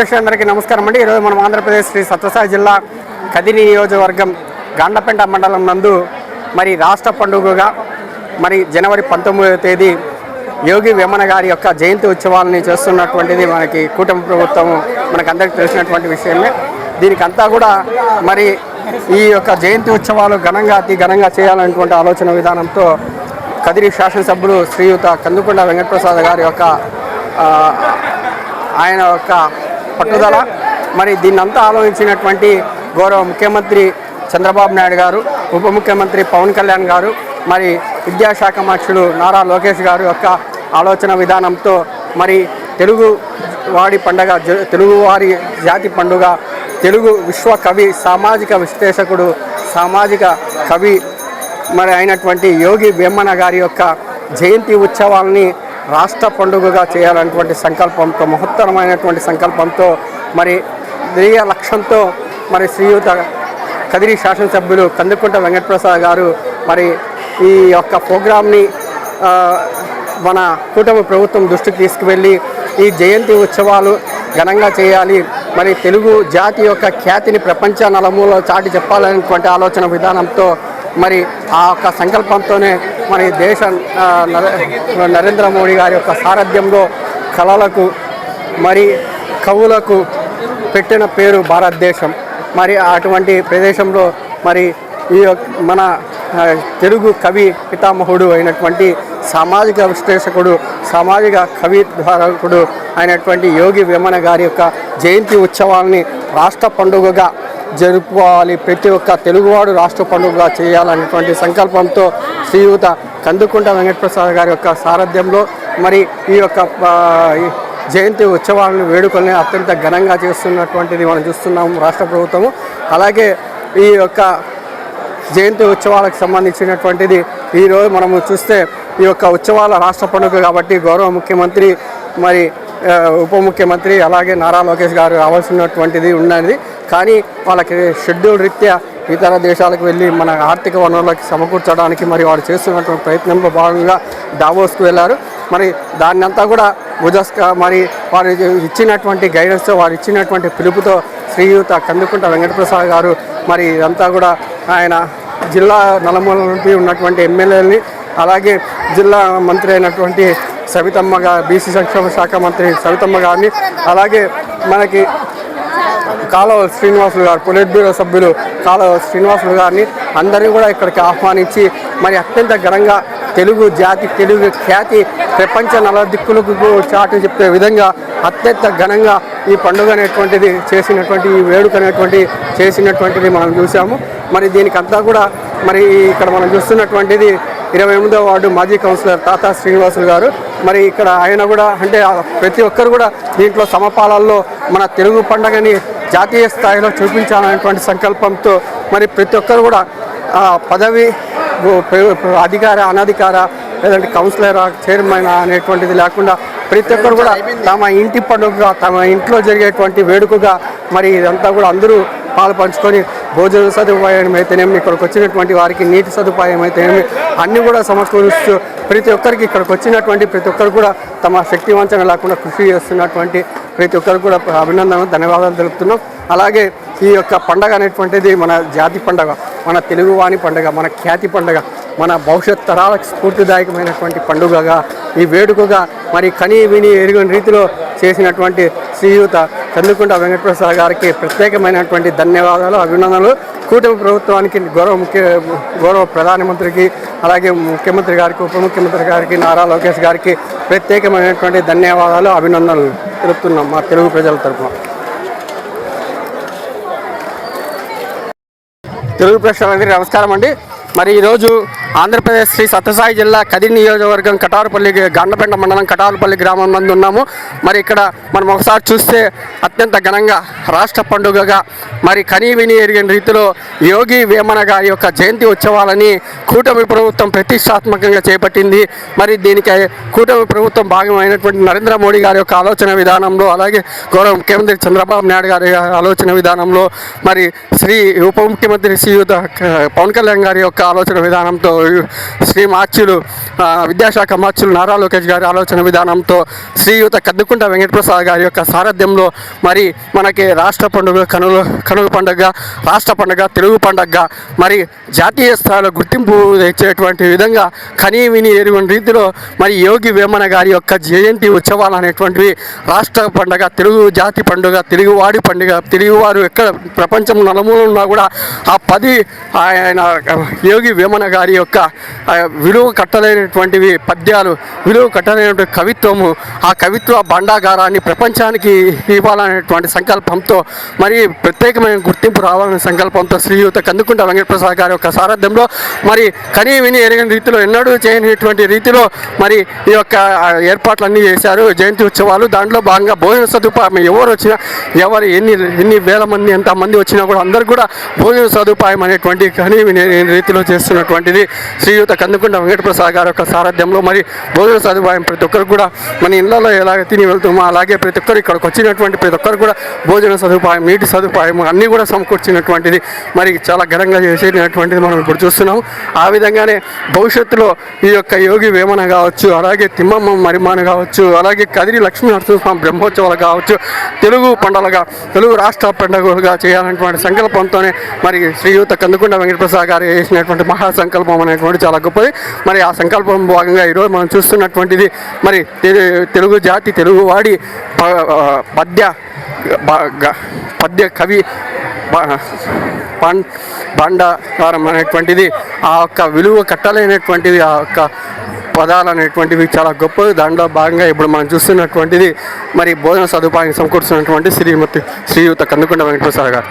అందరికీ నమస్కారం అండి. ఈరోజు మనం ఆంధ్రప్రదేశ్ శ్రీ సత్యసాయి జిల్లా కదిరి నియోజకవర్గం గాండ్లపెంట మండలం నందు మరి రాష్ట్ర పండుగగా మరి జనవరి 19వ తేదీ యోగి వేమన గారి యొక్క జయంతి ఉత్సవాలని చేస్తున్నటువంటిది మనకి కూటమి ప్రభుత్వం మనకందరికీ తెలిసినటువంటి విషయమే. దీనికంతా కూడా మరి ఈ యొక్క జయంతి ఉత్సవాలు అతి ఘనంగా చేయాలనేటువంటి ఆలోచన విధానంతో కదిరి శాసనసభ్యులు శ్రీయుత కందుకొండ వెంకటప్రసాద్ గారి యొక్క ఆయన యొక్క పట్టుదల, మరి దీన్నంతా ఆలోచించినటువంటి గౌరవ ముఖ్యమంత్రి చంద్రబాబు నాయుడు గారు, ఉప ముఖ్యమంత్రి పవన్ కళ్యాణ్ గారు, మరి విద్యాశాఖ మంత్రులు నారా లోకేష్ గారు యొక్క ఆలోచన విధానంతో మరి తెలుగువాడి పండుగ, తెలుగువారి జాతి పండుగ, తెలుగు విశ్వ కవి, సామాజిక విశ్లేషకుడు, సామాజిక కవి మరి అయినటువంటి యోగి వేమన గారి యొక్క జయంతి ఉత్సవాలని రాష్ట్ర పండుగగా చేయాలన్నటువంటి సంకల్పంతో, మహత్తరమైనటువంటి సంకల్పంతో మరి ధ్యేయ లక్ష్యంతో మరి శ్రీయుత కదిరి శాసనసభ్యులు కందుకొండ వెంకటప్రసాద్ గారు మరి ఈ యొక్క ప్రోగ్రామ్ని మన కూటమి ప్రభుత్వం దృష్టికి తీసుకువెళ్ళి ఈ జయంతి ఉత్సవాలు ఘనంగా చేయాలి, మరి తెలుగు జాతి యొక్క ఖ్యాతిని ప్రపంచ నలుమూలలో చాటి చెప్పాలనేటువంటి ఆలోచన విధానంతో మరి ఆ యొక్క సంకల్పంతోనే మరి దేశ నరేంద్ర మోడీ గారి యొక్క సారథ్యంలో కళలకు మరి కవులకు పెట్టిన పేరు భారతదేశం. మరి అటువంటి ప్రదేశంలో మరి ఈ మన తెలుగు కవి పితామహుడు అయినటువంటి సామాజిక విశ్లేషకుడు, సామాజిక కవి ధారకుడు అయినటువంటి యోగి వేమన గారి యొక్క జయంతి ఉత్సవాల్ని రాష్ట్ర పండుగగా జరుపుకోవాలి, ప్రతి ఒక్క తెలుగువాడు రాష్ట్ర పండుగగా చేయాలనేటువంటి సంకల్పంతో శ్రీయుత కందుకొండ వెంకటప్రసాద్ గారి యొక్క సారథ్యంలో మరి ఈ యొక్క జయంతి ఉత్సవాలను వేడుకల్ని అత్యంత ఘనంగా చేస్తున్నటువంటిది మనం చూస్తున్నాము రాష్ట్ర ప్రభుత్వము. అలాగే ఈ యొక్క జయంతి ఉత్సవాలకు సంబంధించినటువంటిది ఈరోజు మనము చూస్తే ఈ యొక్క ఉత్సవాల రాష్ట్ర పండుగ కాబట్టి గౌరవ ముఖ్యమంత్రి మరి ఉప ముఖ్యమంత్రి అలాగే నారా లోకేష్ గారు రావాల్సినటువంటిది ఉన్నది. కానీ వాళ్ళకి షెడ్యూల్ రీత్యా ఇతర దేశాలకు వెళ్ళి మన ఆర్థిక వనరులకు సమకూర్చడానికి మరి వారు చేస్తున్నటువంటి ప్రయత్నంలో భాగంగా దావోస్కు వెళ్ళారు. మరి దాన్ని అంతా కూడా మరి వారు ఇచ్చినటువంటి గైడెన్స్తో, వారు ఇచ్చినటువంటి పిలుపుతో శ్రీయుత కందుకొండ వెంకటప్రసాద్ గారు మరి ఇదంతా కూడా ఆయన జిల్లా నలుమూల నుండి ఉన్నటువంటి ఎమ్మెల్యేలని, అలాగే జిల్లా మంత్రి అయినటువంటి సవితమ్మ గారు, బీసీ సంక్షేమ శాఖ మంత్రి సవితమ్మ గారిని, అలాగే మనకి కాలువ శ్రీనివాసులు గారు, పొలిట్ బ్యూరో సభ్యులు కాలువ శ్రీనివాసులు గారిని అందరినీ కూడా ఇక్కడికి ఆహ్వానించి మరి అత్యంత ఘనంగా తెలుగు జాతి, తెలుగు ఖ్యాతి ప్రపంచ నలుదిక్కులకు చాటు చెప్పే విధంగా అత్యంత ఘనంగా ఈ పండుగ అనేటువంటిది చేసినటువంటి, ఈ వేడుక అనేటువంటి చేసినటువంటిది మనం చూసాము. మరి దీనికంతా కూడా మరి ఇక్కడ మనం చూస్తున్నటువంటిది 28వ వార్డు మాజీ కౌన్సిలర్ తాతా శ్రీనివాసులు గారు. మరి ఇక్కడ ఆయన కూడా అంటే ప్రతి ఒక్కరు కూడా దీంట్లో సమపాలల్లో మన తెలుగు పండుగని జాతీయ స్థాయిలో చూపించాలనేటువంటి సంకల్పంతో మరి ప్రతి ఒక్కరు కూడా పదవి, అధికార, అనధికార, లేదంటే కౌన్సిలర్, చైర్మన్ అనేటువంటిది లేకుండా ప్రతి ఒక్కరు కూడా తమ ఇంటి పండుగగా, తమ ఇంట్లో జరిగేటువంటి వేడుకగా మరి ఇదంతా కూడా అందరూ పాలు పంచుకొని భోజన సదుపాయం అయితేనేమి, ఇక్కడికి వచ్చినటువంటి వారికి నీటి సదుపాయం అయితేనేమి అన్నీ కూడా సమకూరుస్తూ ప్రతి ఒక్కరికి ఇక్కడికి వచ్చినటువంటి ప్రతి ఒక్కరు కూడా తమ శక్తి వంచన లేకుండా కృషి చేస్తున్నటువంటి ప్రతి ఒక్కరు కూడా అభినందనలు, ధన్యవాదాలు తెలుపుతున్నాం. అలాగే ఈ యొక్క పండగ అనేటువంటిది మన జాతి పండగ, మన తెలుగువాణి పండుగ, మన ఖ్యాతి పండుగ, మన భవిష్యత్ తరాలకు స్ఫూర్తిదాయకమైనటువంటి పండుగగా, ఈ వేడుకగా మరి కని విని ఎరుగని రీతిలో చేసినటువంటి శ్రీయుత కందుకొండ వెంకటప్రసాద్ గారికి ప్రత్యేకమైనటువంటి ధన్యవాదాలు, అభినందనలు. కూటమి ప్రభుత్వానికి, గౌరవ ప్రధానమంత్రికి, అలాగే ముఖ్యమంత్రి గారికి, ఉప ముఖ్యమంత్రి గారికి, నారా లోకేష్ గారికి ప్రత్యేకమైనటువంటి ధన్యవాదాలు, అభినందనలు తెలుపుతున్నాం మా తెలుగు ప్రజల తరఫున. తెలుగు ప్రేక్షకులందరికీ నమస్కారం అండి. మరి ఈరోజు ఆంధ్రప్రదేశ్ శ్రీ సత్యసాయి జిల్లా కదిరి నియోజకవర్గం కటారుపల్లి, గాండ్లపెంట మండలం కటారుపల్లి గ్రామం నందు ఉన్నాము. మరి ఇక్కడ మనం ఒకసారి చూస్తే అత్యంత ఘనంగా రాష్ట్ర పండుగగా మరి కనీ విని ఎరిగిన రీతిలో యోగి వేమన గారి యొక్క జయంతి ఉత్సవాలని కూటమి ప్రభుత్వం ప్రతిష్టాత్మకంగా చేపట్టింది. మరి దీనికి కూటమి ప్రభుత్వం భాగమైనటువంటి నరేంద్ర మోడీ గారి యొక్క ఆలోచన విధానంలో, అలాగే గౌరవ ముఖ్యమంత్రి చంద్రబాబు నాయుడు గారి ఆలోచన విధానంలో, మరి ఉప ముఖ్యమంత్రి శ్రీయుత పవన్ కళ్యాణ్ గారి యొక్క ఆలోచన విధానంతో శ్రీ మార్చులు విద్యాశాఖ మార్చులు నారా లోకేష్ గారి ఆలోచన విధానంతో శ్రీయుత కద్దుకుంట వెంకటప్రసాద్ గారి యొక్క సారథ్యంలో మరి మనకి రాష్ట్ర పండుగ కనుల పండుగ, రాష్ట్ర పండుగ, తెలుగు పండుగ మరి జాతీయ స్థాయిలో గుర్తింపు తెచ్చేటువంటి విధంగా కనీవిని ఎరుగని రీతిలో మరి యోగి వేమన గారి యొక్క జయంతి ఉత్సవాలు అనేటువంటివి రాష్ట్ర పండుగ, తెలుగు జాతి పండుగ, తెలుగువాడి పండుగ, తెలుగువారు ఎక్కడ ప్రపంచం నలుమూల ఉన్నా కూడా ఆ 10 ఆయన యోగి వేమన గారి యొక్క విలువ కట్టలేనటువంటివి పద్యాలు, విలువ కట్టలేనటువంటి కవిత్వము, ఆ కవిత్వ భాండాగారాన్ని ప్రపంచానికి ఇవ్వాలనేటువంటి సంకల్పంతో మరి ప్రత్యేకమైన గుర్తింపు రావాలనే సంకల్పంతో శ్రీయుత కందుకుంట వెంకటప్రసాద్ గారి యొక్క సారథ్యంలో మరి కనీ విని ఎరగని రీతిలో ఎన్నడూ చేయనటువంటి రీతిలో మరి ఈ యొక్క ఏర్పాట్లన్నీ చేశారు జయంతి ఉత్సవాలు. దాంట్లో భాగంగా భోజన సదుపాయం ఎవరు వచ్చినా, ఎవరు ఎన్ని వేల మంది ఎంతమంది వచ్చినా కూడా అందరు కూడా భోజన సదుపాయం అనేటువంటి కనీ విని రీతిలో చేస్తున్నటువంటిది శ్రీయుత కందుకుంట వెంకటప్రసాద్ గారి యొక్క సారథ్యంలో. మరి భోజన సదుపాయం ప్రతి ఒక్కరు కూడా మన ఇళ్లలో ఎలాగ తిని వెళ్తామో అలాగే ప్రతి ఒక్కరు ఇక్కడికి వచ్చినటువంటి ప్రతి ఒక్కరు కూడా భోజన సదుపాయం, నీటి సదుపాయం అన్నీ కూడా సమకూర్చినటువంటిది మరి చాలా ఘనంగా చేసేటటువంటిది మనం ఇప్పుడు చూస్తున్నాం. ఆ విధంగానే భవిష్యత్తులో ఈ యొక్క యోగి వేమన కావచ్చు, అలాగే తిమ్మమ్మ మరిమాన కావచ్చు, అలాగే కదిరి లక్ష్మీ నరసింహస్వామి బ్రహ్మోత్సవాలు కావచ్చు, తెలుగు పండుగగా, తెలుగు రాష్ట్ర పండుగలుగా చేయాలనేటువంటి సంకల్పంతోనే మరి శ్రీయుత కందుకుంట వెంకటప్రసాద్ గారు చేసినటువంటి మహాసంకల్పం అనేటువంటి చాలా గొప్పది. మరి ఆ సంకల్పం భాగంగా ఈరోజు మనం చూస్తున్నటువంటిది మరి తెలుగు జాతి, తెలుగువాడి పద్య కవి భాండాగారం అనేటువంటిది ఆ యొక్క విలువ కట్టలేనటువంటిది, ఆ యొక్క పదాలు అనేటువంటివి చాలా గొప్పది. దాంట్లో భాగంగా ఇప్పుడు మనం చూస్తున్నటువంటిది మరి భోజన సదుపాయం సమకూర్చున్నటువంటి శ్రీయుత కందుకుంట వెంకటప్రసాద్ గారు.